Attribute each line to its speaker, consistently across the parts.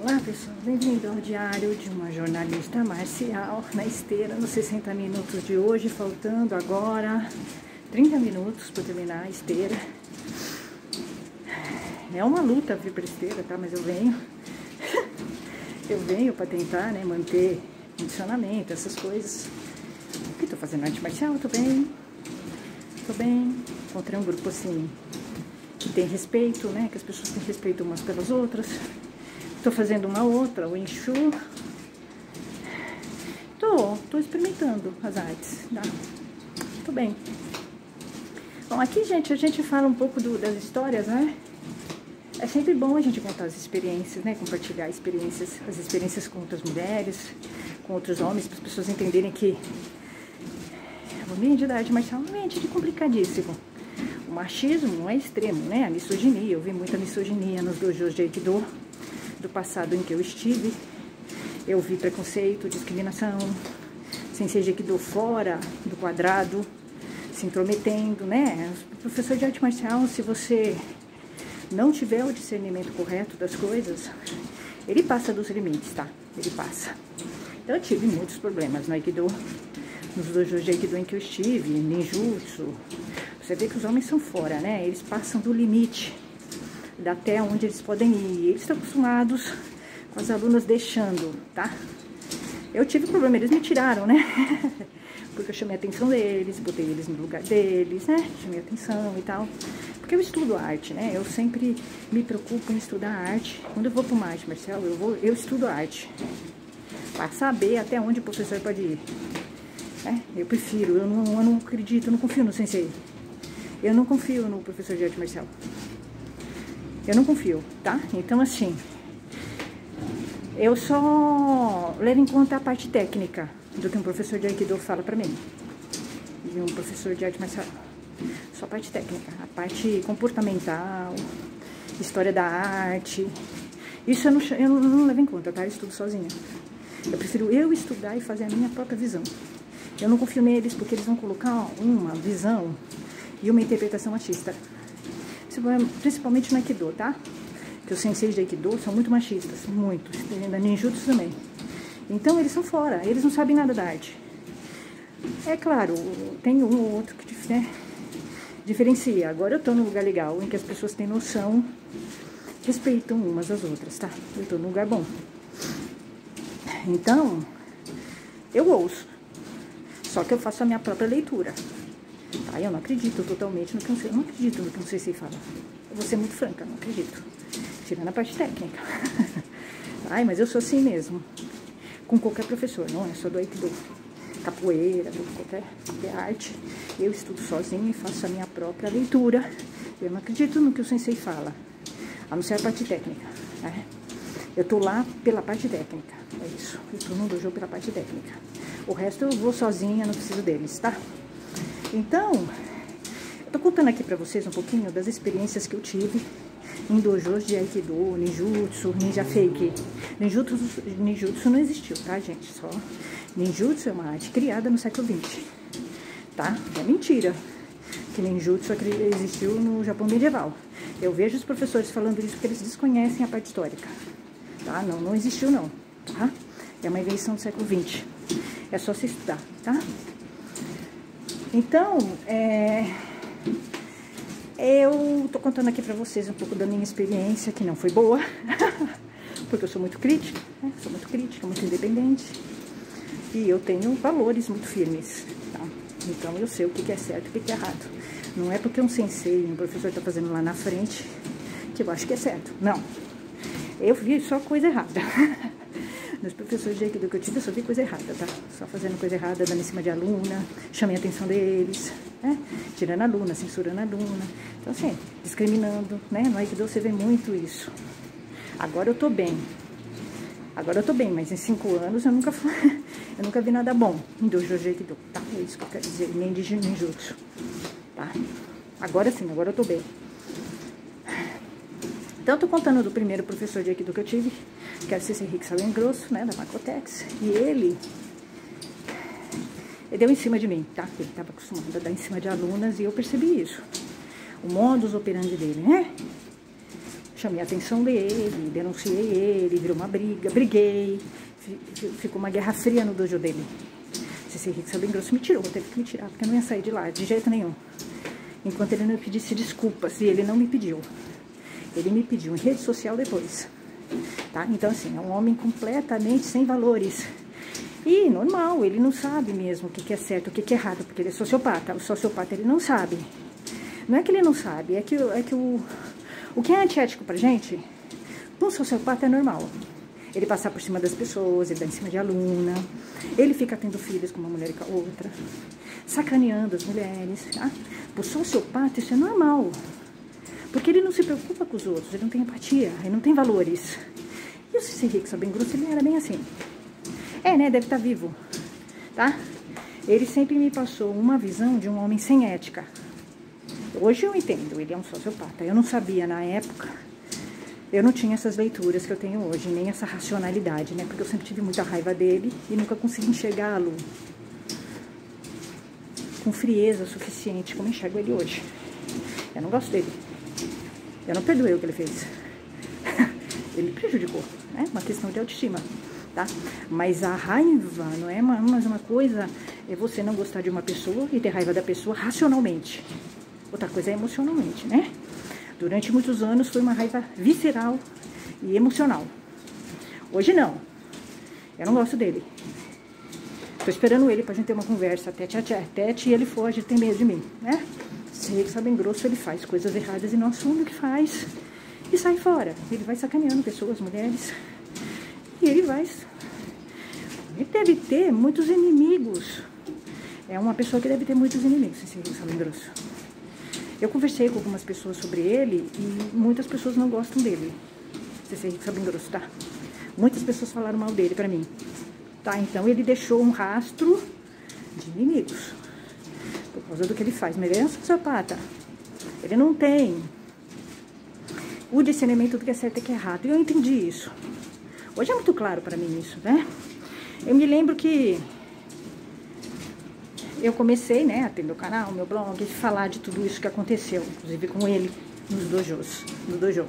Speaker 1: Olá pessoal, bem-vindo ao diário de uma jornalista marcial na esteira nos 60 minutos de hoje, faltando agora 30 minutos para terminar a esteira. É uma luta vir para esteira, tá? Mas eu venho para tentar, né, manter condicionamento, essas coisas. O que tô fazendo arte marcial? Tô bem. Encontrei um grupo assim que tem respeito, né? Que as pessoas têm respeito umas pelas outras. Tô fazendo uma outra, o Enxu. Tô experimentando as artes, tá? Tô bem. Bom, aqui, gente, a gente fala um pouco das histórias, né? É sempre bom a gente contar as experiências, né? Compartilhar experiências, as experiências com outras mulheres, com outros homens, para as pessoas entenderem que o ambiente da arte marcial é um ambiente complicadíssimo. O machismo não é extremo, né? A misoginia, eu vi muita misoginia nos dojos de Aikido do passado em que eu estive. Eu vi preconceito, discriminação, sensei de Aikido fora do quadrado, se intrometendo, né? O professor de arte marcial, se você não tiver o discernimento correto das coisas, ele passa dos limites, tá? Ele passa. Então eu tive muitos problemas no Aikido, nos dojos de Aikido em que eu estive, ninjutsu. Você vê que os homens são fora, né? Eles passam do limite, até onde eles podem ir. Eles estão acostumados com as alunas deixando, tá? Eu tive problema, eles me tiraram, né? Porque eu chamei a atenção deles, botei eles no lugar deles, né? Chamei a atenção e tal. Porque eu estudo arte, né? Eu sempre me preocupo em estudar arte. Quando eu vou para uma arte marcial, eu estudo arte. Para saber até onde o professor pode ir. Né? Eu prefiro, eu não acredito, eu não confio no sensei. Eu não confio no professor de arte marcial. Eu não confio, tá? Então, assim, eu só levo em conta a parte técnica do que um professor de Aikido fala pra mim. E um professor de arte marcial. Só a parte técnica. A parte comportamental, história da arte. Isso eu não levo em conta, tá? Eu estudo sozinha. Eu prefiro eu estudar e fazer a minha própria visão. Eu não confio neles porque eles vão colocar uma visão e uma interpretação machista. Principalmente no Aikido, tá? Que os senseis de Aikido são muito machistas, muito. Na ninjutsu também. Então eles são fora, eles não sabem nada da arte. É claro, tem um ou outro que, né, diferencia. Agora eu tô num lugar legal, em que as pessoas têm noção, respeitam umas às outras, tá? Eu tô num lugar bom. Então, eu ouço. Só que eu faço a minha própria leitura. Tá? Eu não acredito totalmente no que eu não acredito no que um sensei fala. Eu vou ser muito franca, não acredito. Tirando a parte técnica. Ai, mas eu sou assim mesmo. Com qualquer professor, não é só do Aikido. Capoeira, qualquer arte. Eu estudo sozinho e faço a minha própria leitura. Eu não acredito no que o sensei fala. A não ser a parte técnica. Né? Eu tô lá pela parte técnica. É isso. Eu tô no dojo pela parte técnica. O resto eu vou sozinha, não preciso deles, tá? Então, eu tô contando aqui pra vocês um pouquinho das experiências que eu tive em dojos de Aikido, ninjutsu, ninja fake. Ninjutsu não existiu, tá, gente? Só ninjutsu é uma arte criada no século XX, tá? É mentira que ninjutsu existiu no Japão medieval. Eu vejo os professores falando isso porque eles desconhecem a parte histórica, tá? Não existiu, não, tá? É uma invenção do século XX. É só se estudar, tá? Então, eu tô contando aqui pra vocês um pouco da minha experiência, que não foi boa, porque eu sou muito crítica, né? Sou muito crítica, muito independente, e eu tenho valores muito firmes, tá? Então eu sei o que é certo e o que é errado. Não é porque um sensei, um professor tá fazendo lá na frente, que eu acho que é certo. Não. Eu vi só coisa errada. Nos professores de Aikido que eu tive, eu só vi coisa errada, tá? Só fazendo coisa errada, dando em cima de aluna, chamei a atenção deles, né? Tirando a aluna, censurando a aluna. Então, assim, discriminando, né? No Aikido você vê muito isso. Agora eu tô bem. Mas em 5 anos eu nunca vi nada bom em dojo de Aikido, tá? É isso que eu quero dizer, nem de ninjutsu, tá? Agora sim, agora eu tô bem. Então, eu tô contando do primeiro professor de Aikido que eu tive, que era o Sensei Rick Salengrosso, né, da Makotex, e ele deu em cima de mim, tá? Ele estava acostumado a dar em cima de alunas e eu percebi isso. O modus operandi dele, né? chamei a atenção dele, denunciei ele, virou uma briga, briguei, ficou uma guerra fria no dojo dele. Esse Rickson bem grosso me tirou, teve que me tirar, porque eu não ia sair de lá, de jeito nenhum. Enquanto ele não me pedisse desculpas, e ele não me pediu. Ele me pediu em rede social depois, tá? Então, assim, é um homem completamente sem valores. E, normal, ele não sabe mesmo o que é certo, o que é errado, porque ele é sociopata. O sociopata, ele não sabe. Não é que ele não sabe, é que o que é antiético pra gente, um sociopata é normal. Ele passar por cima das pessoas, ele dá em cima de aluna, ele fica tendo filhos com uma mulher e com a outra, sacaneando as mulheres, tá? Pro sociopata isso é normal, porque ele não se preocupa com os outros, ele não tem empatia, ele não tem valores. E o Ceci Rickson bem grosso, ele era bem assim. É, né, deve estar vivo, tá? Ele sempre me passou uma visão de um homem sem ética. Hoje eu entendo, ele é um sociopata. Eu não sabia na época, eu não tinha essas leituras que eu tenho hoje, nem essa racionalidade, né? Porque eu sempre tive muita raiva dele e nunca consegui enxergá-lo com frieza suficiente como enxergo ele hoje. Eu não gosto dele. Eu não perdoei o que ele fez. Ele me prejudicou, né? Uma questão de autoestima, tá? Mas a raiva não é mais uma coisa, é você não gostar de uma pessoa e ter raiva da pessoa racionalmente. Outra coisa é emocionalmente, né? Durante muitos anos foi uma raiva visceral e emocional. Hoje não. Eu não gosto dele. Tô esperando ele pra gente ter uma conversa tete a tete e ele foge, ele tem medo de mim, né? Se ele sabe bem grosso, ele faz coisas erradas e não assume o que faz e sai fora. Ele vai sacaneando pessoas, mulheres, e ele vai... Ele deve ter muitos inimigos. É uma pessoa que deve ter muitos inimigos, se ele sabe bem grosso. Eu conversei com algumas pessoas sobre ele e muitas pessoas não gostam dele. Esse Rickson bem grosso, tá? Muitas pessoas falaram mal dele pra mim, tá? Então ele deixou um rastro de inimigos por causa do que ele faz. Mas ele é um sociopata. Ele não tem o discernimento do que é certo e que é errado. E eu entendi isso. Hoje é muito claro pra mim isso, né? Eu me lembro que eu comecei, né, a ter meu canal, meu blog, falar de tudo isso que aconteceu, inclusive com ele, nos dojos, no dojo.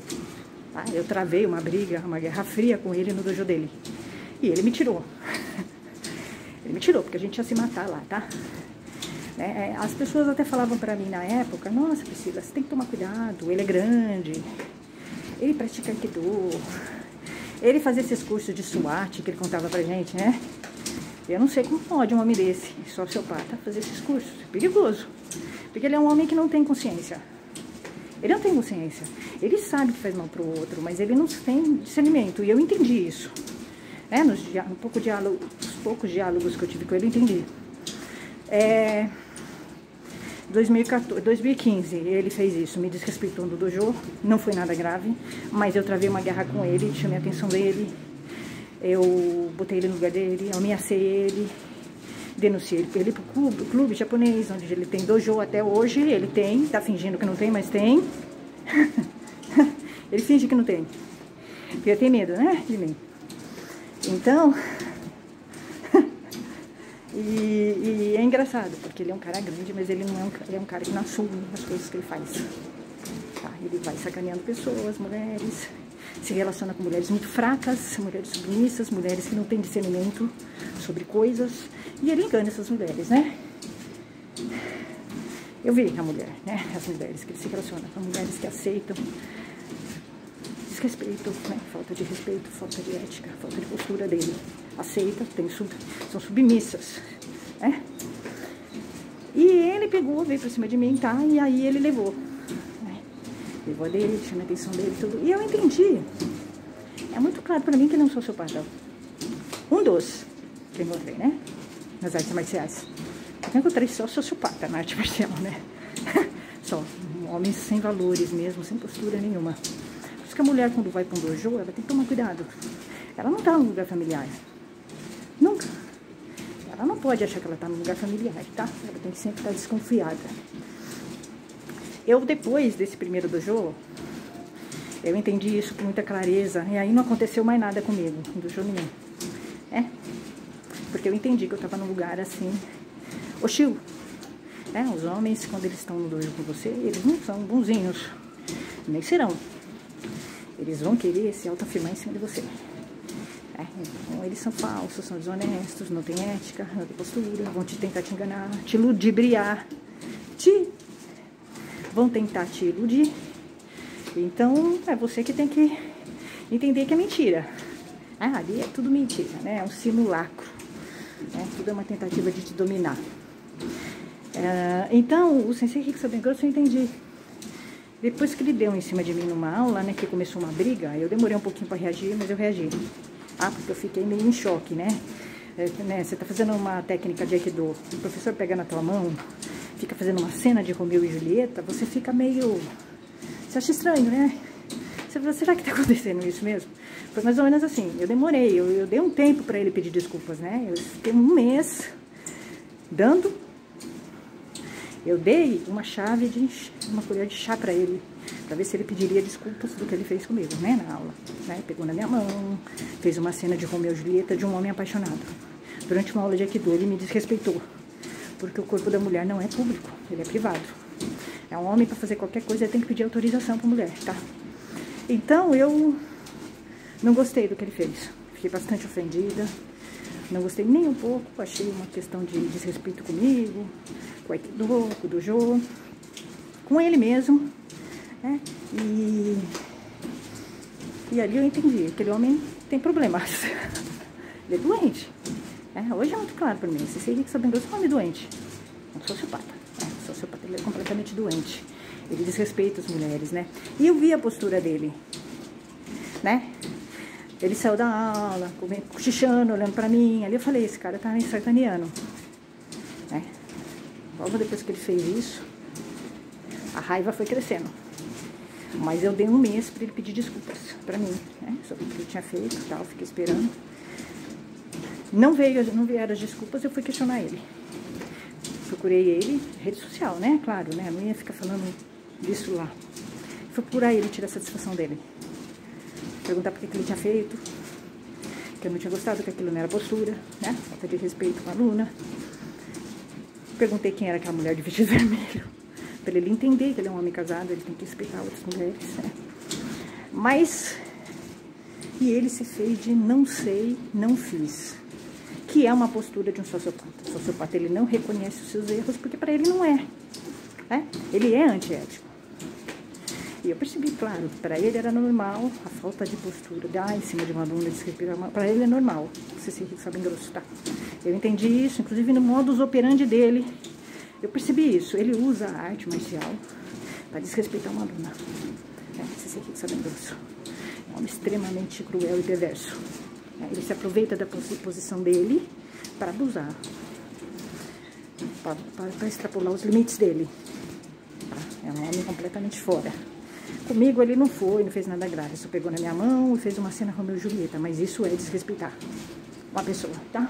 Speaker 1: Tá? Eu travei uma briga, uma guerra fria com ele no dojo dele. E ele me tirou. Ele me tirou, porque a gente ia se matar lá, tá? As pessoas até falavam pra mim na época, nossa, Priscila, você tem que tomar cuidado, ele é grande, ele pratica Aikido, ele fazia esses cursos de SWAT que ele contava pra gente, né? Eu não sei como pode um homem desse, sociopata, fazer esses cursos. É perigoso. Porque ele é um homem que não tem consciência. Ele não tem consciência. Ele sabe que faz mal pro outro, mas ele não tem discernimento. E eu entendi isso. Nos poucos diálogos que eu tive com ele, eu entendi. 2015, ele fez isso. Me desrespeitou no dojo. Não foi nada grave. Mas eu travei uma guerra com ele, chamei a atenção dele. Eu botei ele no lugar dele, ameacei ele, denunciei ele pro clube japonês, onde ele tem dojo até hoje. Ele tem, tá fingindo que não tem, mas tem. Ele finge que não tem. Porque ele tem medo, né, de mim. Então, e é engraçado, porque ele é um cara grande, mas ele não é ele é um cara que não assume as coisas que ele faz. Tá? Ele vai sacaneando pessoas, mulheres... Se relaciona com mulheres muito fracas, mulheres submissas, mulheres que não têm discernimento sobre coisas. E ele engana essas mulheres, né? Eu vi a mulher, né? As mulheres que ele se relaciona com mulheres que aceitam desrespeito, né? Falta de respeito, falta de ética, falta de postura dele. Aceita, são submissas, né? E ele pegou, veio pra cima de mim, tá? E aí ele levou. Levou a dele, chamei a atenção dele, tudo. E eu entendi. É muito claro pra mim que ele é um sociopata. Um dos que eu encontrei, né? Nas artes marciais. Eu encontrei só sociopata na arte marcial, né? Só. Homens sem valores mesmo, sem postura nenhuma. Por isso que a mulher, quando vai pra um dojo, ela tem que tomar cuidado. Ela não tá num lugar familiar. Nunca. Ela não pode achar que ela tá num lugar familiar, tá? Ela tem que sempre estar desconfiada. Eu, depois desse primeiro dojo, eu entendi isso com muita clareza. E aí não aconteceu mais nada comigo, no dojo nenhum. Porque eu entendi que eu tava num lugar assim, hostil. Os homens, quando eles estão no dojo com você, eles não são bonzinhos. Nem serão. eles vão querer se autoafirmar em cima de você. Então, eles são falsos, são desonestos, não têm ética, não têm postura, vão tentar te enganar, te ludibriar, vão tentar te iludir. Então, é você que tem que entender que é mentira. Ali é tudo mentira, né? É um simulacro. Tudo é uma tentativa de te dominar. Então, o Sensei Rick Sobengrosso eu entendi. Depois que ele deu em cima de mim numa aula, né? Que começou uma briga, eu demorei um pouquinho para reagir, mas eu reagi. Porque eu fiquei meio em choque, né? Você tá fazendo uma técnica de Aikido, o professor pega na tua mão, fica fazendo uma cena de Romeu e Julieta, você fica meio... Você acha estranho, né? Você fala, será que tá acontecendo isso mesmo? Foi mais ou menos assim, eu demorei, eu dei um tempo pra ele pedir desculpas, né? Eu fiquei um mês dando, eu dei uma colher de chá pra ele, pra ver se ele pediria desculpas do que ele fez comigo, né, na aula. Pegou na minha mão, fez uma cena de Romeu e Julieta de um homem apaixonado. Durante uma aula de Aikido, ele me desrespeitou, porque o corpo da mulher não é público, ele é privado. É um homem, pra fazer qualquer coisa, ele tem que pedir autorização pra mulher, tá? Então, eu não gostei do que ele fez. Fiquei bastante ofendida. Não gostei nem um pouco. Achei uma questão de desrespeito comigo, com o Aikido, com o Dojo, com ele mesmo. E ali eu entendi. Aquele homem tem problemas. Ele é doente. Hoje é muito claro pra mim. Se você Rick Sobengrosso é um homem doente. É um sociopata. Sociopata, ele é completamente doente. Ele desrespeita as mulheres, né? E eu vi a postura dele, né? Ele saiu da aula, cochichando, olhando pra mim. Ali eu falei, esse cara tá me sacaneando, né? Logo depois que ele fez isso, a raiva foi crescendo. Mas eu dei um mês pra ele pedir desculpas pra mim, né? Sobre o que ele tinha feito e tal, fiquei esperando. Não vieram as desculpas, eu fui questionar ele. Procurei ele, rede social, né? Claro, né? Não ia ficar falando disso lá. Fui procurar ele, tirar a satisfação dele. Perguntar por que ele tinha feito. Que eu não tinha gostado, que aquilo não era postura, né? Falta de respeito com a aluna. Perguntei quem era aquela mulher de vestido vermelho. Pra ele entender que ele é um homem casado, ele tem que respeitar outras mulheres, né? Mas... E ele se fez de não sei, não fiz. Que é uma postura de um sociopata. O sociopata, ele não reconhece os seus erros, porque para ele não é. Ele é antiético. E eu percebi, claro, para ele era normal a falta de postura, dar em cima de uma aluna, para ele é normal. Você se Rick Sobengrosso, tá? Eu entendi isso, inclusive no modus operandi dele, eu percebi isso. Ele usa a arte marcial para desrespeitar uma aluna. Você Rick Sobengrosso. É um homem extremamente cruel e perverso. Ele se aproveita da posição dele para abusar, para extrapolar os limites dele. É um homem completamente fora. Comigo ele não fez nada grave, só pegou na minha mão e fez uma cena Romeu e Julieta, mas isso é desrespeitar uma pessoa, tá?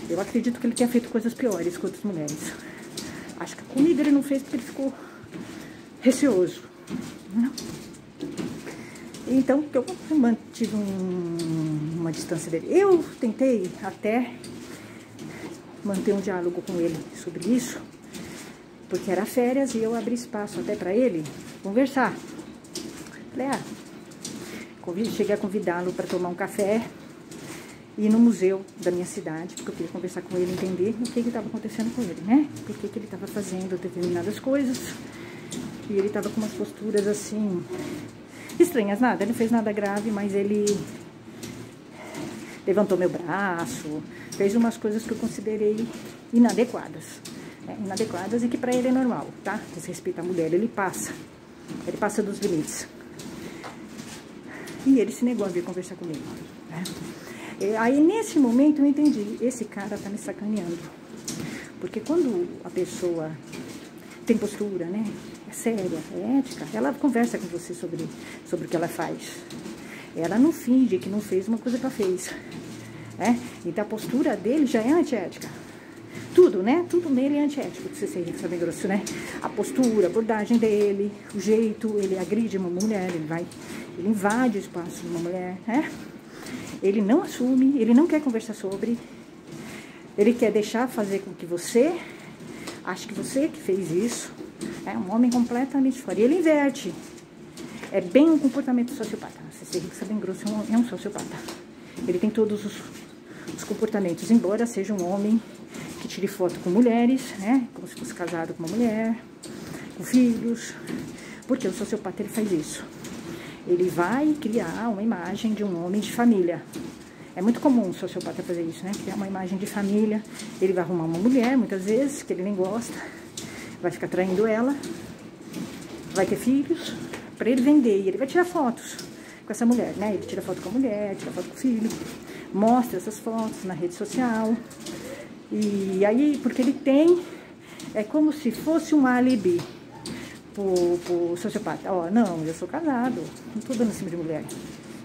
Speaker 1: Eu acredito que ele tenha feito coisas piores com outras mulheres. Acho que comigo ele não fez porque ele ficou receoso, né? Então, eu mantive uma distância dele. Eu tentei até manter um diálogo com ele sobre isso, porque era férias e eu abri espaço até para ele conversar. Falei, cheguei a convidá-lo para tomar um café e ir no museu da minha cidade, porque eu queria conversar com ele, entender o que estava acontecendo com ele, né? Por que ele estava fazendo determinadas coisas. E ele estava com umas posturas assim... estranhas, nada, ele não fez nada grave, mas ele levantou meu braço, fez umas coisas que eu considerei inadequadas. Inadequadas e que pra ele é normal, tá? Desrespeita a mulher, ele passa dos limites. E ele se negou a vir conversar comigo, né? Aí nesse momento eu entendi, esse cara tá me sacaneando. Porque quando a pessoa tem postura, né? Séria, é ética, ela conversa com você sobre o que ela faz. Ela não finge que não fez uma coisa que ela fez. Então a postura dele já é antiética. Tudo, né? Tudo nele é antiético, de você ser Rick Sobengrosso, né? A postura, a abordagem dele, o jeito, ele agride uma mulher, ele invade o espaço de uma mulher, né? Ele não assume, ele não quer conversar sobre, ele quer deixar fazer com que você ache que você que fez isso. É um homem completamente fora. E ele inverte. É bem um comportamento sociopata. C.C. Hicks é bem grosso, é um sociopata. Ele tem todos os comportamentos, embora seja um homem que tire foto com mulheres, né? Como se fosse casado com uma mulher, com filhos. Porque o sociopata, ele faz isso. Ele vai criar uma imagem de um homem de família. É muito comum o sociopata fazer isso, né? Criar uma imagem de família. Ele vai arrumar uma mulher, muitas vezes, que ele nem gosta. Vai ficar traindo ela. Vai ter filhos para ele vender. E ele vai tirar fotos com essa mulher, né? Ele tira foto com a mulher, tira foto com o filho. Mostra essas fotos na rede social. E aí, porque ele tem... É como se fosse um álibi pro sociopata. Ó, não, eu sou casado. Não tô dando em cima de mulher.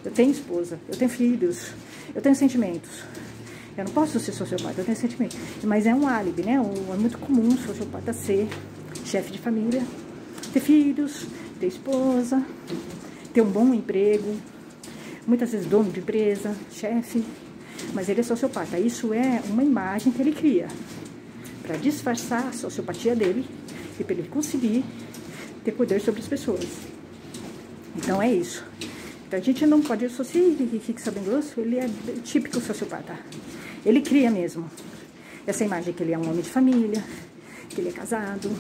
Speaker 1: Eu tenho esposa. Eu tenho filhos. Eu tenho sentimentos. Eu não posso ser sociopata, eu tenho sentimentos. Mas é um álibi, né? É muito comum o sociopata ser chefe de família, ter filhos, ter esposa, ter um bom emprego, muitas vezes dono de empresa, chefe. Mas ele é sociopata. Isso é uma imagem que ele cria para disfarçar a sociopatia dele e para ele conseguir ter poder sobre as pessoas. Então é isso. Então a gente não pode associar Hicks bem grosso, ele é típico sociopata. Ele cria mesmo essa imagem que ele é um homem de família, que ele é casado,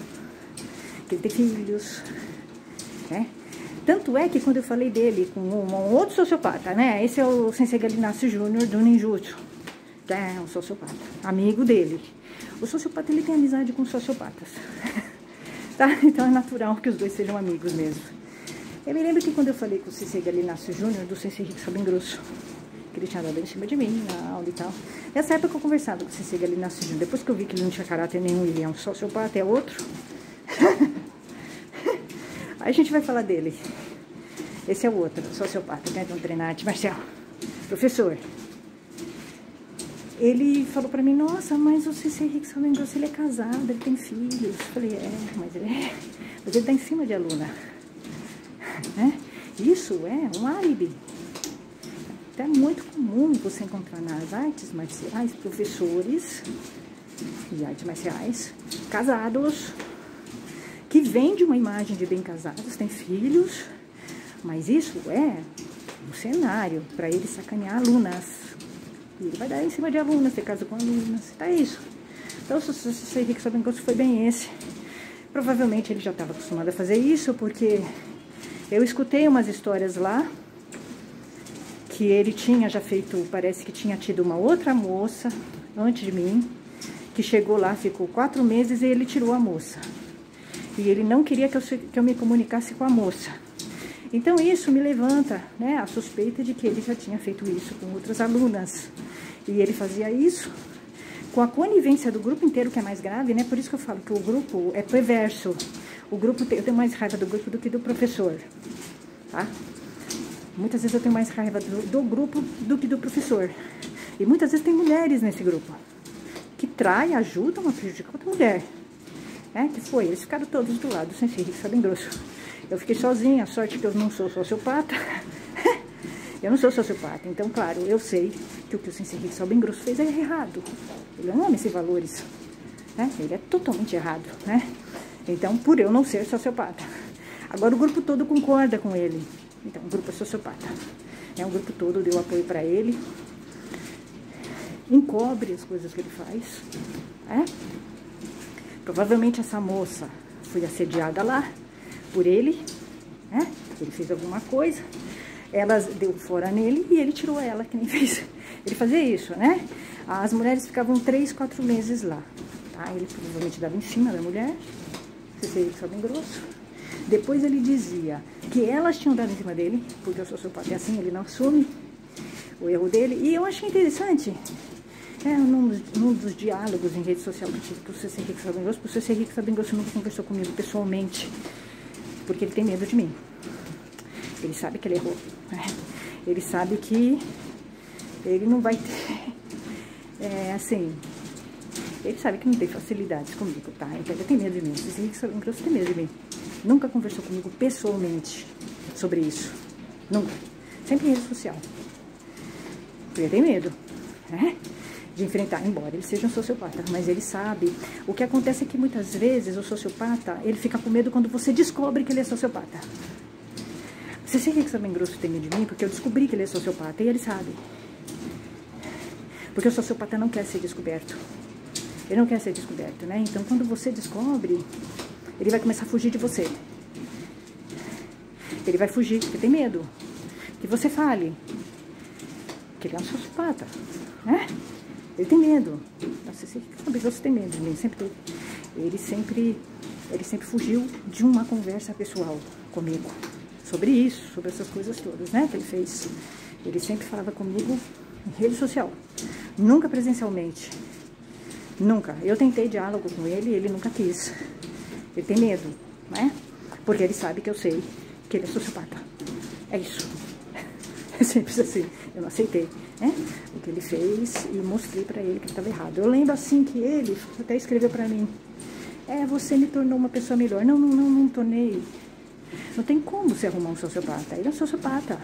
Speaker 1: que ele tem filhos, né? Tanto é que quando eu falei dele com um outro sociopata, né? Esse é o Sensei Galinácio Júnior do Ninjutsu, que é um sociopata, amigo dele. O sociopata, ele tem amizade com sociopatas, tá? Então é natural que os dois sejam amigos mesmo. Eu me lembro que quando eu falei com o Sensei Galinácio Júnior, do Sensei Hicks bem grosso, que ele tinha dado em cima de mim na aula e tal. Nessa época eu conversava com o Sensei Galinácio Júnior. Depois que eu vi que ele não tinha caráter nenhum, ele é um sociopata, é outro. Aí a gente vai falar dele. Esse é o outro, sociopata, né? Então, treinar arte marcial. Professor. Ele falou pra mim, nossa, mas o Sensei Hicks bem grosso, ele é casado, ele tem filhos. Eu falei, mas ele tá em cima de aluna. Né? Isso é um álibi. É muito comum você encontrar nas artes marciais professores de artes marciais casados que vendem uma imagem de bem casados, têm filhos, mas isso é um cenário para ele sacanear alunas. E ele vai dar em cima de alunas, ter caso com alunas, tá isso. Então, se você que sabe que foi bem esse, provavelmente ele já estava acostumado a fazer isso, porque eu escutei umas histórias lá, que ele tinha já feito, parece que tinha tido uma outra moça antes de mim, que chegou lá, ficou 4 meses e ele tirou a moça. E ele não queria que eu me comunicasse com a moça. Então isso me levanta, né, a suspeita de que ele já tinha feito isso com outras alunas. E ele fazia isso com a conivência do grupo inteiro, que é mais grave, né? Por isso que eu falo que o grupo é perverso. O grupo, eu tenho mais raiva do grupo do que do professor, tá? Muitas vezes eu tenho mais raiva do grupo do que do professor. E muitas vezes tem mulheres nesse grupo que traem, ajudam a prejudicar outra mulher. Que foi? Eles ficaram todos do lado do Sensei Hicks bem grosso. Eu fiquei sozinha, a sorte que eu não sou sociopata. Eu não sou sociopata. Então, claro, eu sei que o Sensei Hicks bem grosso fez é errado. Ele é um homem sem valores. Né? Ele é totalmente errado. Né? Então, por eu não ser sociopata. Agora, o grupo todo concorda com ele. Então, o grupo é sociopata. O grupo todo deu apoio para ele. Encobre as coisas que ele faz. Provavelmente essa moça foi assediada lá por ele. Ele fez alguma coisa. Ela deu fora nele e ele tirou ela, que nem fez. Ele fazia isso, né? As mulheres ficavam 3, 4 meses lá. Tá? Ele provavelmente dava em cima da mulher. Você só bem grosso. Depois ele dizia que elas tinham dado em cima dele, porque o sociopata é assim, ele não assume o erro dele. E eu achei interessante, num dos diálogos em rede social que eu tive com o Sensei Hicks bem grosso, o Sensei Hicks bem grosso nunca conversou comigo pessoalmente, porque ele tem medo de mim. Ele sabe que ele errou. Ele sabe que ele não vai ter, ele sabe que não tem facilidades comigo, tá? Então ele tem medo de mim. O Sensei Hicks bem grosso tem medo de mim. Nunca conversou comigo pessoalmente sobre isso. Nunca. Sempre em rede social. Porque ele tem medo, de enfrentar, embora ele seja um sociopata. Mas ele sabe. O que acontece é que muitas vezes o sociopata, ele fica com medo quando você descobre que ele é sociopata. Você sabe que Sabem Grosso tem medo de mim? Porque eu descobri que ele é sociopata e ele sabe. Porque o sociopata não quer ser descoberto. Ele não quer ser descoberto, né? Então, quando você descobre, ele vai começar a fugir de você. Ele vai fugir, porque tem medo que você fale que ele é um sociopata, né? Ele tem medo. Nossa, você sabe que você tem medo de mim, sempre teve. Ele sempre fugiu de uma conversa pessoal comigo. Sobre isso, sobre essas coisas todas, né, que ele fez. Ele sempre falava comigo em rede social, nunca presencialmente, nunca. Eu tentei diálogo com ele e ele nunca quis. Ele tem medo, né, porque ele sabe que eu sei que ele é sociopata. É isso. É simples assim, eu não aceitei, né, o que ele fez e mostrei pra ele que ele estava errado. Eu lembro assim que ele até escreveu pra mim, você me tornou uma pessoa melhor. Não tornei. Não tem como você arrumar um sociopata. Ele é um sociopata.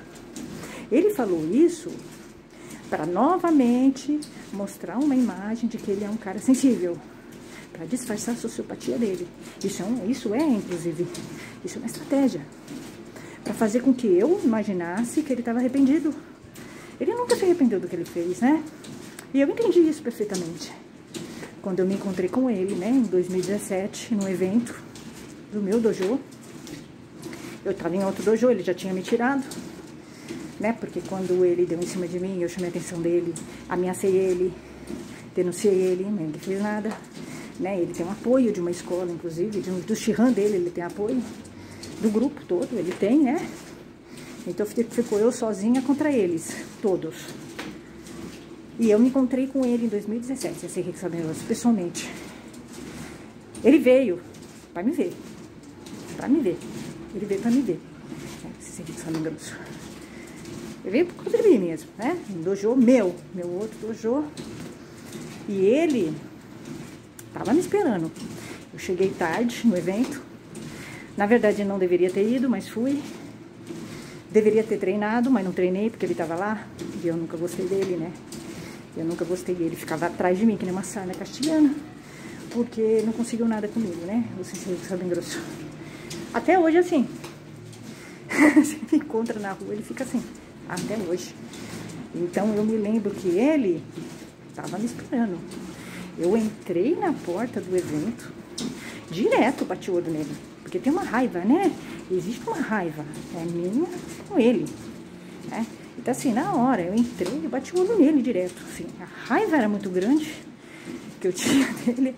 Speaker 1: Ele falou isso para novamente mostrar uma imagem de que ele é um cara sensível, para disfarçar a sociopatia dele. Isso é, inclusive, isso é uma estratégia para fazer com que eu imaginasse que ele estava arrependido. Ele nunca se arrependeu do que ele fez, né? E eu entendi isso perfeitamente quando eu me encontrei com ele, né, em 2017, num evento do meu dojo. Eu estava em outro dojo, ele já tinha me tirado, né? Porque quando ele deu em cima de mim, eu chamei a atenção dele, ameacei ele, denunciei ele, nem ele fez nada, né? Ele tem um apoio de uma escola, inclusive, do Shihan dele, ele tem apoio, do grupo todo, ele tem, né? Então ficou eu sozinha contra eles, todos. E eu me encontrei com ele em 2017, esse Henrique Sabem Grosso, pessoalmente. Ele veio para me ver, Ele veio pra me ver, esse Henrique Sabem Grosso. Ele veio por causa de mim mesmo, né? Um dojo meu outro dojo. E ele tava me esperando. Eu cheguei tarde no evento. Na verdade, não deveria ter ido, mas fui. Deveria ter treinado, mas não treinei porque ele tava lá. E eu nunca gostei dele, né? Eu nunca gostei dele. Ficava atrás de mim, que nem uma sarna castilhana. Porque não conseguiu nada comigo, né? Esse Henrique Sabem Grosso. Até hoje, assim. Você me encontra na rua, ele fica assim. Até hoje. Então, eu me lembro que ele estava me esperando. Eu entrei na porta do evento, direto bati o olho nele. Porque tem uma raiva, né? Existe uma raiva. É minha com ele. Né? Então, assim, na hora, eu entrei e bati o olho nele direto. Assim, a raiva era muito grande que eu tinha dele.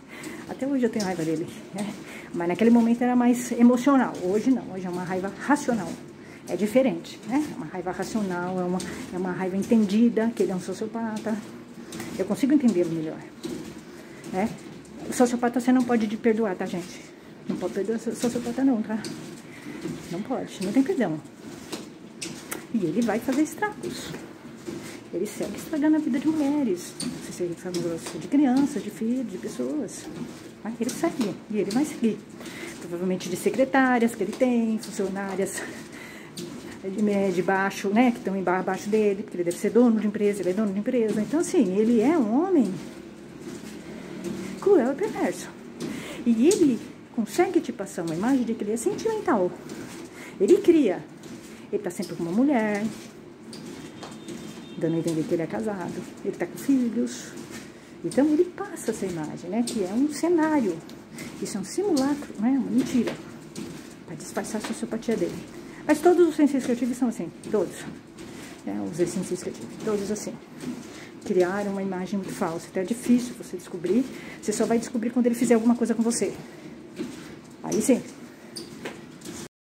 Speaker 1: Até hoje eu tenho raiva dele, né? Mas naquele momento era mais emocional. Hoje não, hoje é uma raiva racional. É diferente, né? É uma raiva racional, é uma raiva entendida, que ele é um sociopata. Eu consigo entendê-lo melhor, né? O sociopata você não pode perdoar, tá, gente? Não pode perdoar o sociopata não, tá? Não pode, não tem perdão. E ele vai fazer estragos. Ele segue estragando a vida de mulheres, de crianças, de filhos, de pessoas. Ele segue, e ele vai seguir. Provavelmente de secretárias que ele tem, funcionárias de baixo, né, que estão embaixo dele, porque ele deve ser dono de empresa, ele é dono de empresa. Então, assim, ele é um homem cruel e perverso. E ele consegue te passar uma imagem de que ele é sentimental. Ele cria. Ele tá sempre com uma mulher, dando a entender que ele é casado, ele tá com filhos. Então ele passa essa imagem, né, que é um cenário, isso é um simulacro, né, uma mentira, para disfarçar a sociopatia dele. Mas todos os sensos que eu tive são assim, todos, né, os sensos que eu tive, todos assim, criaram uma imagem muito falsa. Então é difícil você descobrir, você só vai descobrir quando ele fizer alguma coisa com você, aí sim.